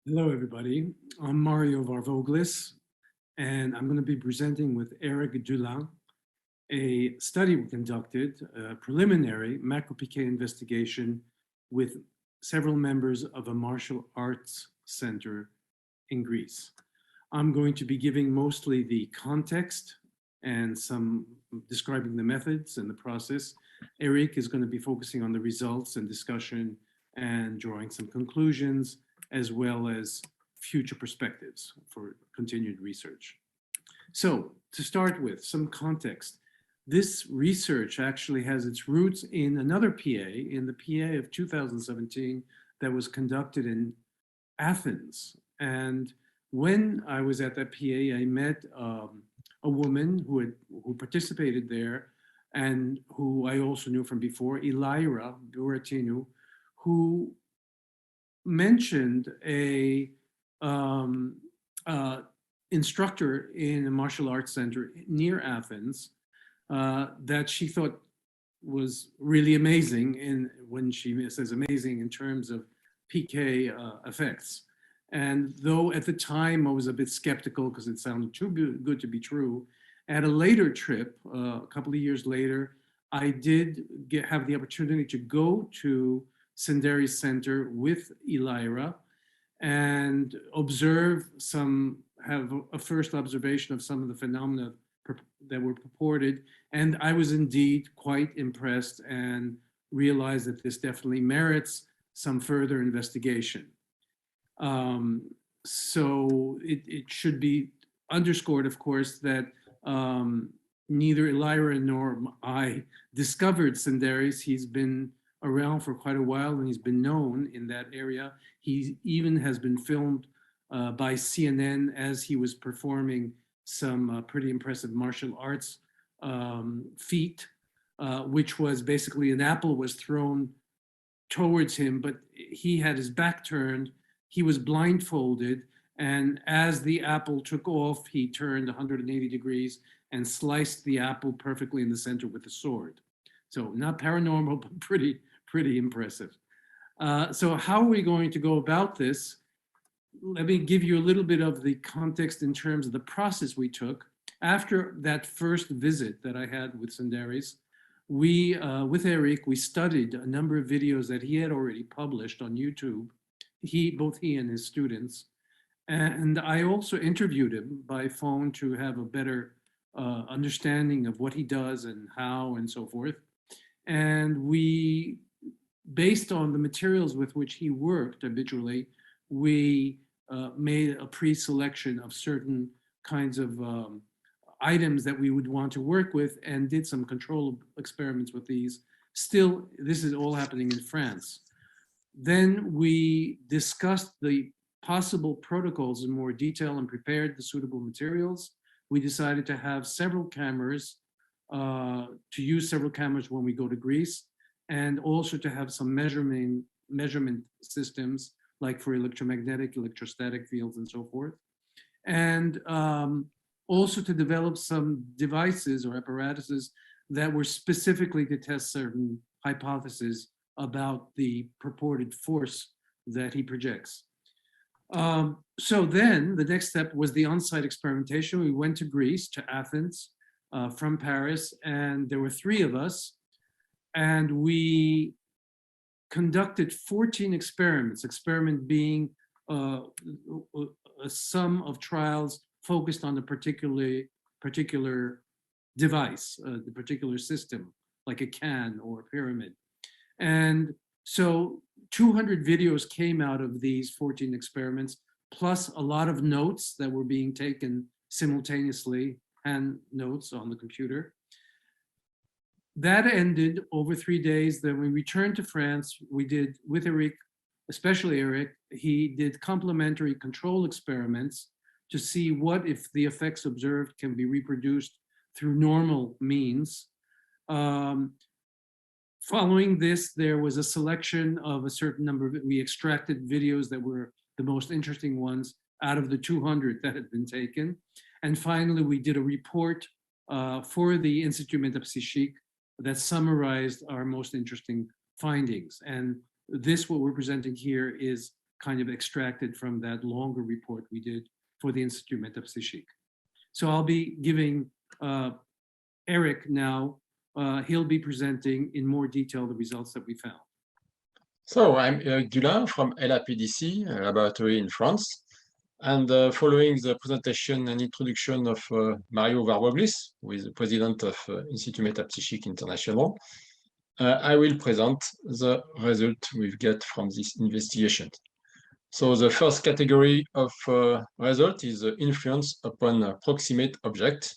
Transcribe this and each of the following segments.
Hello, everybody. I'm Mario Varvoglis, and I'm going to be presenting with Erick Dullin a study we conducted, a preliminary macro-PK investigation with several members of a martial arts center in Greece. I'm going to be giving mostly the context and some describing the methods and the process. Erick is going to be focusing on the results and discussion and drawing some conclusions, as well as future perspectives for continued research. So to start with, some context. This research actually has its roots in another PA, in the PA of 2017 that was conducted in Athens. And when I was at that PA, I met a woman who participated there and who I also knew from before, Elira Buratinu, who mentioned a instructor in a martial arts center near Athens that she thought was really amazing, and when she says amazing in terms of PK effects. And though at the time I was a bit skeptical because it sounded too good to be true, at a later trip, a couple of years later, I did have the opportunity to go to Senderi Center with Elira and have a first observation of some of the phenomena that were purported. And I was indeed quite impressed and realized that this definitely merits some further investigation. So it should be underscored, of course, that neither Elira nor I discovered Senderis. He's been around for quite a while and he's been known in that area. He even has been filmed by CNN as he was performing some pretty impressive martial arts feat, which was basically an apple was thrown towards him, but he had his back turned, he was blindfolded, and as the apple took off, he turned 180 degrees and sliced the apple perfectly in the center with a sword. So not paranormal, but pretty impressive. So how are we going to go about this? Let me give you a little bit of the context in terms of the process we took. After that first visit that I had with Senderis, with Erick, we studied a number of videos that he had already published on YouTube, both he and his students. And I also interviewed him by phone to have a better understanding of what he does and how and so forth. And we, based on the materials with which he worked habitually, we made a pre-selection of certain kinds of items that we would want to work with and did some control experiments with these. Still, this is all happening in France. Then we discussed the possible protocols in more detail and prepared the suitable materials. We decided to have several cameras, to use several cameras when we go to Greece, and also to have some measurement systems like for electromagnetic, electrostatic fields and so forth. And also to develop some devices or apparatuses that were specifically to test certain hypotheses about the purported force that he projects. So then the next step was the on-site experimentation. We went to Greece, to Athens, from Paris, and there were 3 of us, and we conducted 14 experiments, experiment being a sum of trials focused on a particular device, the particular system, like a can or a pyramid. And so 200 videos came out of these 14 experiments, plus a lot of notes that were being taken simultaneously, hand notes on the computer. That ended over 3 days. Then we returned to France. We did, with Erick, especially Erick, he did complementary control experiments to see what if the effects observed can be reproduced through normal means. Following this, there was a selection of a certain number we extracted videos that were the most interesting ones out of the 200 that had been taken. And finally, we did a report for the Institut Metapsychique that summarized our most interesting findings. And this, what we're presenting here, is kind of extracted from that longer report we did for the Institut Métapsychique. So I'll be giving Erick now, he'll be presenting in more detail the results that we found. So I'm Erick Dullin from LAPDC laboratory in France. And following the presentation and introduction of Mario Varboglis, who is the president of Institut Métapsychique International, I will present the result we get from this investigation. So the first category of result is the influence upon a proximate object.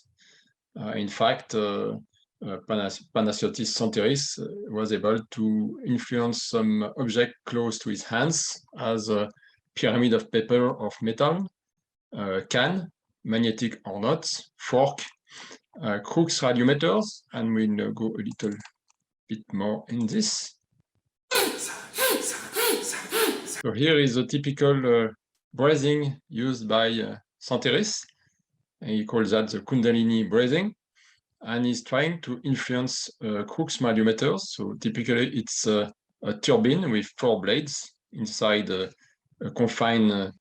In fact, Panagiotis Santeris was able to influence some object close to his hands as a pyramid of paper of metal, can, magnetic or not, fork, Crookes radiometers, and we'll go a little bit more in this. So here is a typical breathing used by Santeris. He calls that the Kundalini breathing, and he's trying to influence Crookes radiometers. So typically it's a turbine with 4 blades inside a confined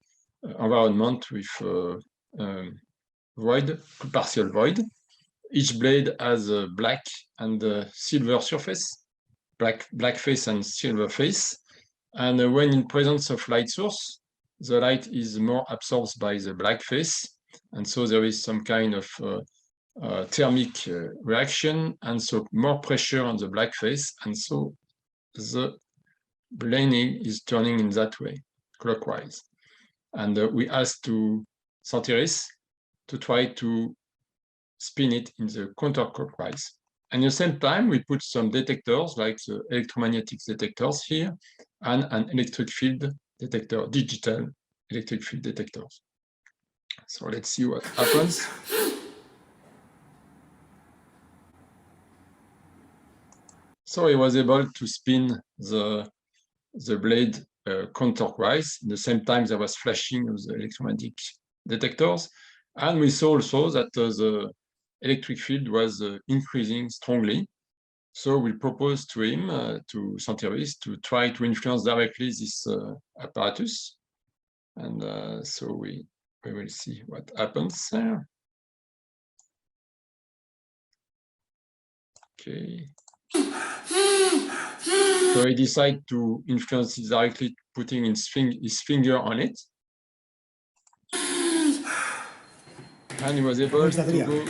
environment with void, partial void. Each blade has a black and silver surface, black face and silver face. And when in presence of light source, the light is more absorbed by the black face. And so there is some kind of thermic reaction, and so more pressure on the black face. And so the blending is turning in that way, clockwise. And we asked to Santeris to try to spin it in the counterclockwise. And at the same time, we put some detectors like the electromagnetic detectors here and an electric field detector, digital electric field detectors. So let's see what happens. So he was able to spin the blade counterclockwise. At the same time, there was flashing of the electromagnetic detectors. And we saw also that the electric field was increasing strongly. So we proposed to him, to Santeris, to try to influence directly this apparatus. And so we will see what happens there. Okay. So he decided to influence it directly, putting his finger on it. And he was able to go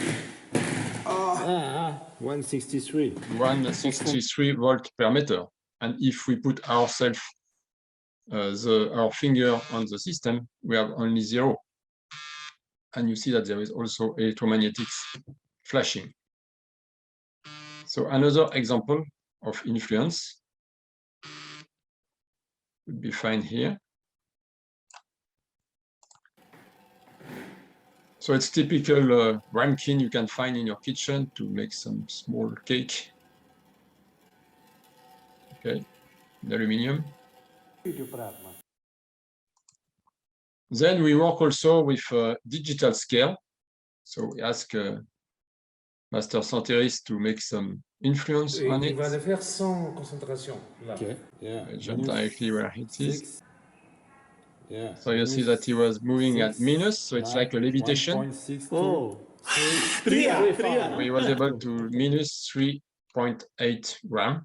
163 volt per meter. And if we put ourselves, our finger on the system, we have only 0. And you see that there is also electromagnetic flashing. So another example of influence would be found here. So it's typical ramekin you can find in your kitchen to make some small cake. Okay, in aluminium. Then we work also with digital scale. So we ask Master Santeris to make some influence on it. Okay. Yeah. Jump directly where it is. Yeah. So you see that he was moving at minus, so it's like a levitation. Oh. So he was able to minus 3.8 gram.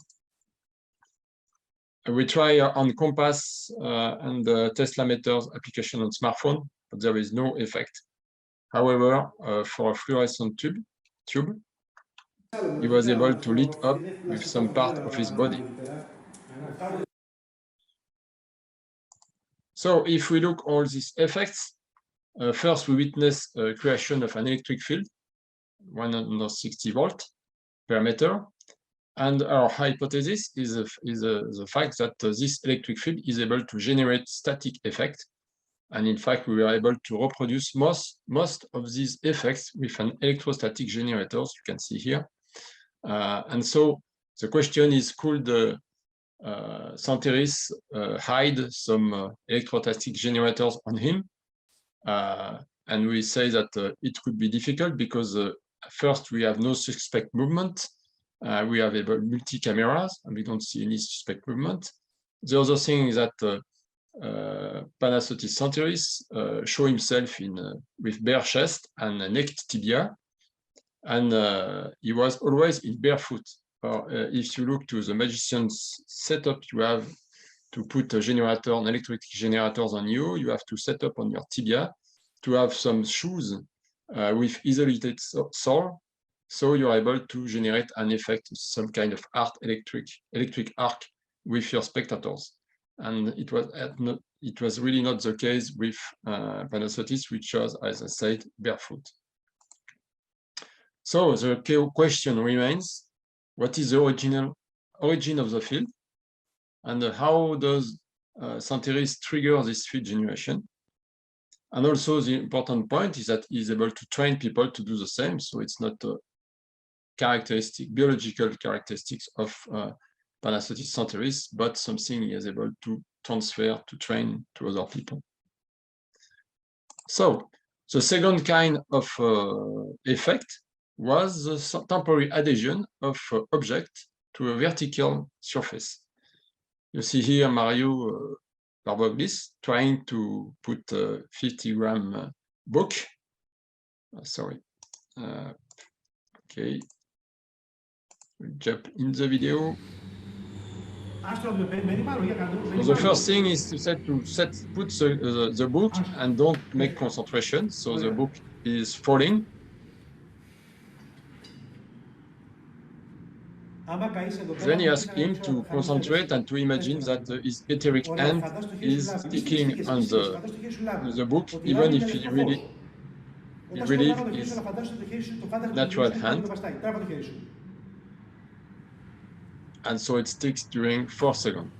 We try on compass and the Tesla meters application on smartphone, but there is no effect. However, for a fluorescent tube, he was able to lit up with some part of his body. So if we look all these effects, first we witness a creation of an electric field, 160 volt per meter. And our hypothesis is the fact that this electric field is able to generate static effect. And in fact, we were able to reproduce most of these effects with an electrostatic generator, you can see here. And so the question is, could Santeris hide some electrostatic generators on him? And we say that it could be difficult because first, we have no suspect movement. We have multi-cameras and we don't see any suspect movement. The other thing is that Dissonances Cognitives show himself with bare chest and a naked tibia, and he was always in barefoot. If you look to the magician's setup, you have to put a generator, an electric generators on you. You have to set up on your tibia to have some shoes with isolated sole, so you're able to generate an effect, some kind of electric arc with your spectators. And it was really not the case with Dissonances, which was, as I said, barefoot. So the question remains: what is the origin of the field, and how does Dissonances trigger this field generation? And also the important point is that he's able to train people to do the same. So it's not a biological characteristics of Dissonances, but something he is able to transfer, to train to other people. So the second kind of effect was the temporary adhesion of object to a vertical surface. You see here Mario Barboglis trying to put a 50-gram book. Sorry. Okay. We'll jump in the video. So the first thing is to put the book and don't make concentration. So the book is falling. Then he asks him to concentrate and to imagine that his etheric hand is sticking on the book, even if he really is natural hand. And so it sticks during 4 seconds.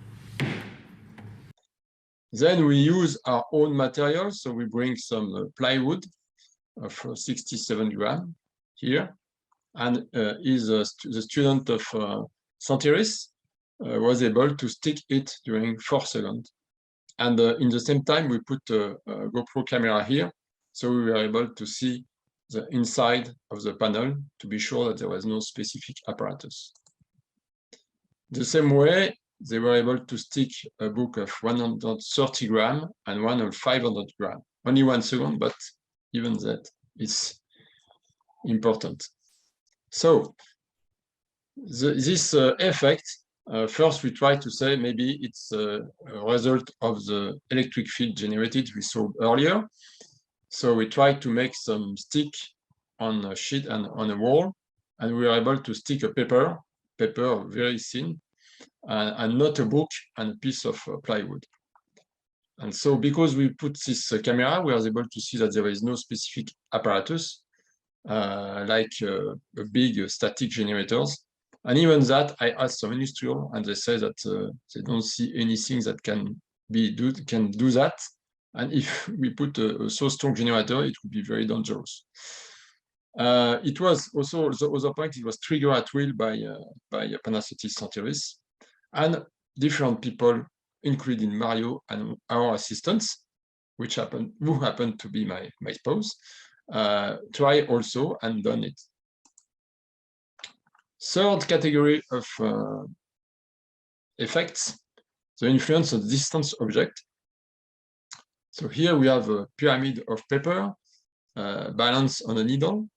Then we use our own material. So we bring some plywood of 67 grams here. And the student of Dissonances was able to stick it during 4 seconds. And in the same time, we put a GoPro camera here. So we were able to see the inside of the panel to be sure that there was no specific apparatus. The same way, they were able to stick a book of 130 grams and one of 500 grams. Only 1 second, but even that is important. So this effect, first we try to say maybe it's a result of the electric field generated we saw earlier. So we try to make some stick on a sheet and on a wall, and we are able to stick a paper very thin, and not a book and a piece of plywood. And so because we put this camera, we are able to see that there is no specific apparatus, like a big static generators. And even that, I asked some industrial, and they say that they don't see anything that can do that. And if we put a so strong generator, it would be very dangerous. It was also the other point. It was triggered at will by Dissonances, and different people, including Mario and our assistants, who happened to be my spouse, try also and done it. Third category of effects, the influence of distance object. So here we have a pyramid of paper balanced on a needle,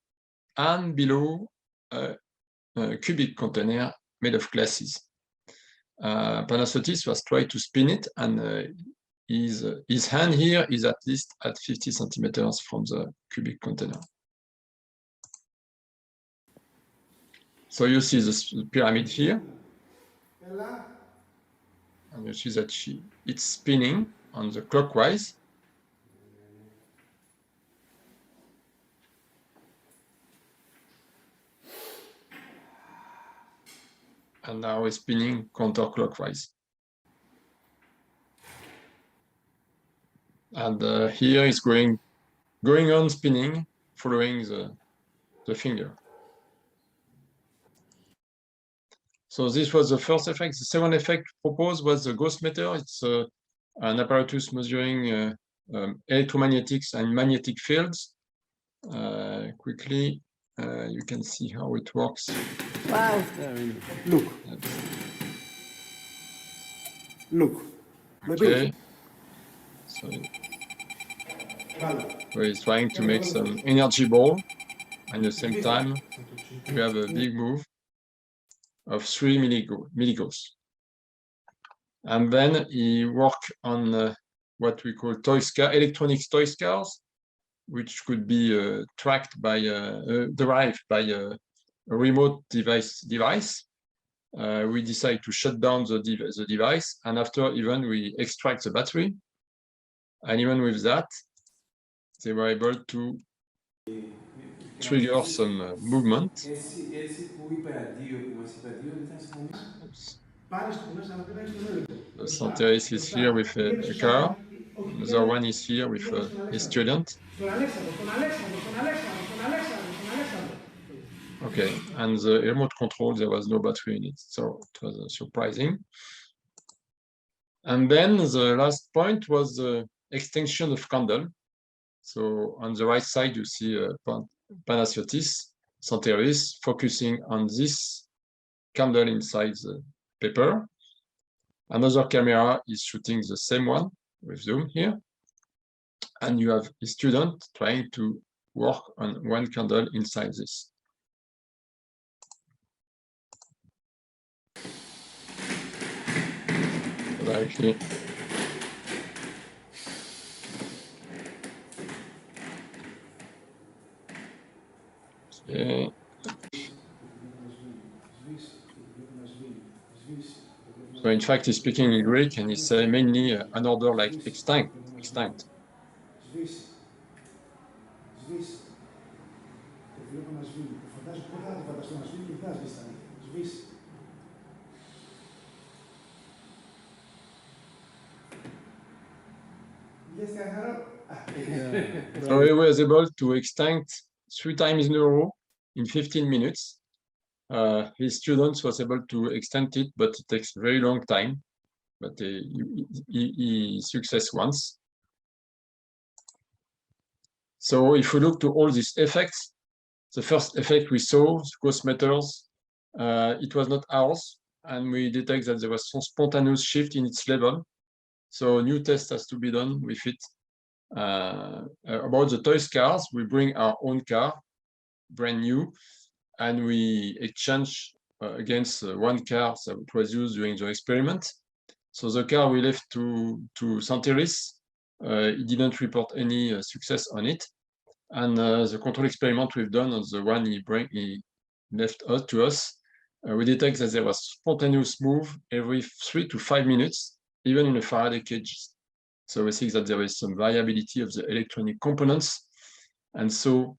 and below a cubic container made of glasses. Dissonances was trying to spin it, and his hand here is at least at 50 centimeters from the cubic container. So you see this pyramid here, and you see that it's spinning on the clockwise. And now it's spinning counterclockwise. And here it's going on spinning, following the finger. So this was the first effect. The second effect proposed was the ghost meter. It's an apparatus measuring electromagnetics and magnetic fields. Quickly, you can see how it works. Wow. Look. Okay. So he's trying to make some energy ball. And at the same time, we have a big move of 3 milligauss. And then he worked on what we call electronic toy scars, which could be tracked by, derived by a remote device. We decide to shut down the device, and after even we extract the battery. And even with that, they were able to trigger some movement. The Santeris is here with a car. Another one is here with a student. Okay, and the remote control, there was no battery in it, so it was surprising. And then the last point was the extinction of candle. So on the right side, you see Panagiotis, Santeris, focusing on this candle inside the paper. Another camera is shooting the same one with zoom here. And you have a student trying to work on one candle inside this. Directly. Okay. So in fact, he's speaking in Greek, and he's saying mainly an order like extinct. So he was able to extinct 3 times in a row in 15 minutes. His students was able to extend it, but it takes a very long time. But he success once. So if we look to all these effects, the first effect we saw, ghost matters, it was not ours, and we detect that there was some spontaneous shift in its level. So a new test has to be done with it. About the toy cars, we bring our own car, brand new, and we exchange against one car that was used during the experiment. So the car we left to Santeris, he didn't report any success on it. And the control experiment we've done on the one he left to us, we detect that there was spontaneous move every 3 to 5 minutes, even in a Faraday cage. So we think that there is some variability of the electronic components. And so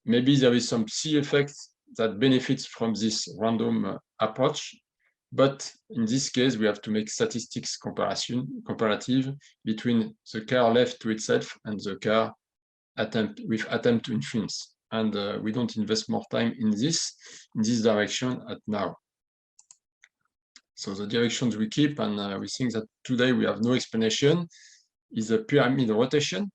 maybe there is some C effect that benefits from this random approach. But in this case, we have to make statistics comparative between the car left to itself and the car attempt to influence. And we don't invest more time in this direction at now. So the directions we keep, and we think that today we have no explanation, is a pyramid rotation.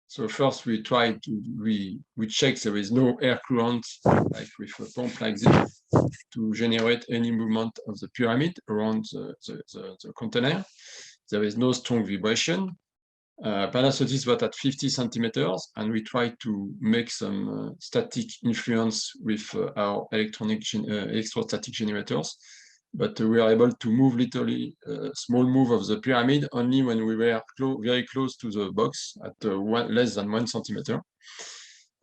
So first we try to, we check there is no air current, like with a pump like this, to generate any movement of the pyramid around the container. There is no strong vibration. Panagiotis was at 50 centimeters, and we try to make some static influence with our electrostatic generators. But we are able to move literally a small move of the pyramid only when we were very close to the box at less than 1 centimeter.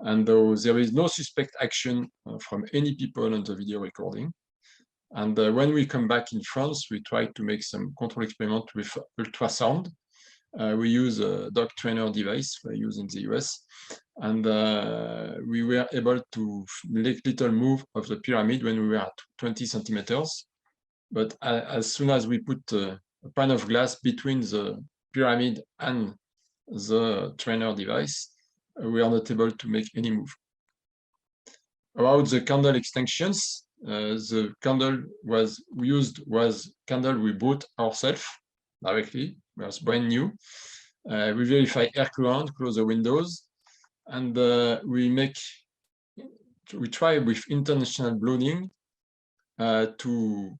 And there is no suspect action from any people on the video recording. And when we come back in France, we try to make some control experiment with ultrasound. We use a dog trainer device we use in the US. And we were able to make little move of the pyramid when we were at 20 centimeters. But as soon as we put a pane of glass between the pyramid and the trainer device, we are not able to make any move. About the candle extinctions, the candle was candle we bought ourselves directly. It was brand new. We verify air current, close the windows, and we try with international blowing to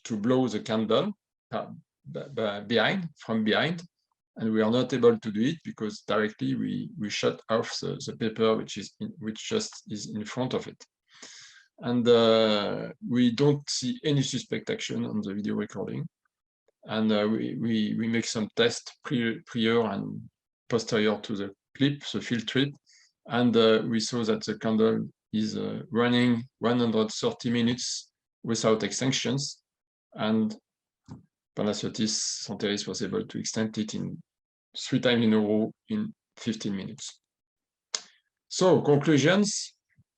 blow the candle, from behind, and we are not able to do it because directly we shut off the paper which just is in front of it. And we don't see any suspect action on the video recording. And we make some tests prior and posterior to the clip, the field trip, and we saw that the candle is running 130 minutes without extinctions, and Panagiotis Santeris was able to extend it in 3 times in a row in 15 minutes. So conclusions,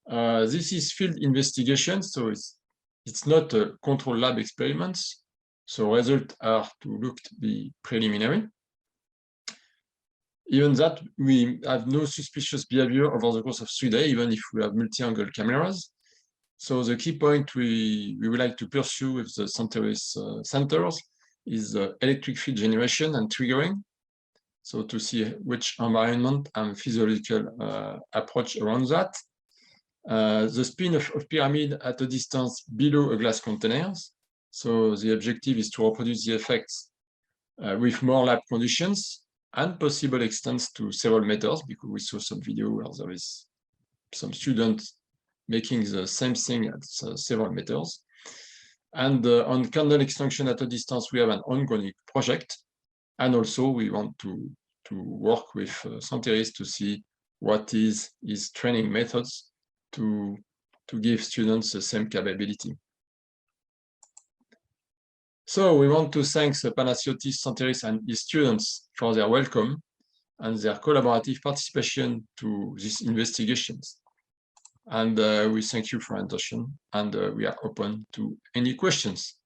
this is field investigation, so it's not a control lab experiments. So results are to look to be preliminary. Even that, we have no suspicious behavior over the course of 3 days, even if we have multi-angle cameras. So the key point we would like to pursue with the Santeris centers is electric field generation and triggering. So to see which environment and physiological approach around that. The spin of pyramid at a distance below a glass containers. So the objective is to reproduce the effects with more lab conditions and possible extents to several meters, because we saw some video where there is some students making the same thing at several meters. And on candle extinction at a distance, we have an ongoing project. And also we want to work with Santeris to see what is his training methods to give students the same capability. So we want to thank Panagiotis Santeris and his students for their welcome and their collaborative participation to these investigations. And we thank you for your attention, and we are open to any questions.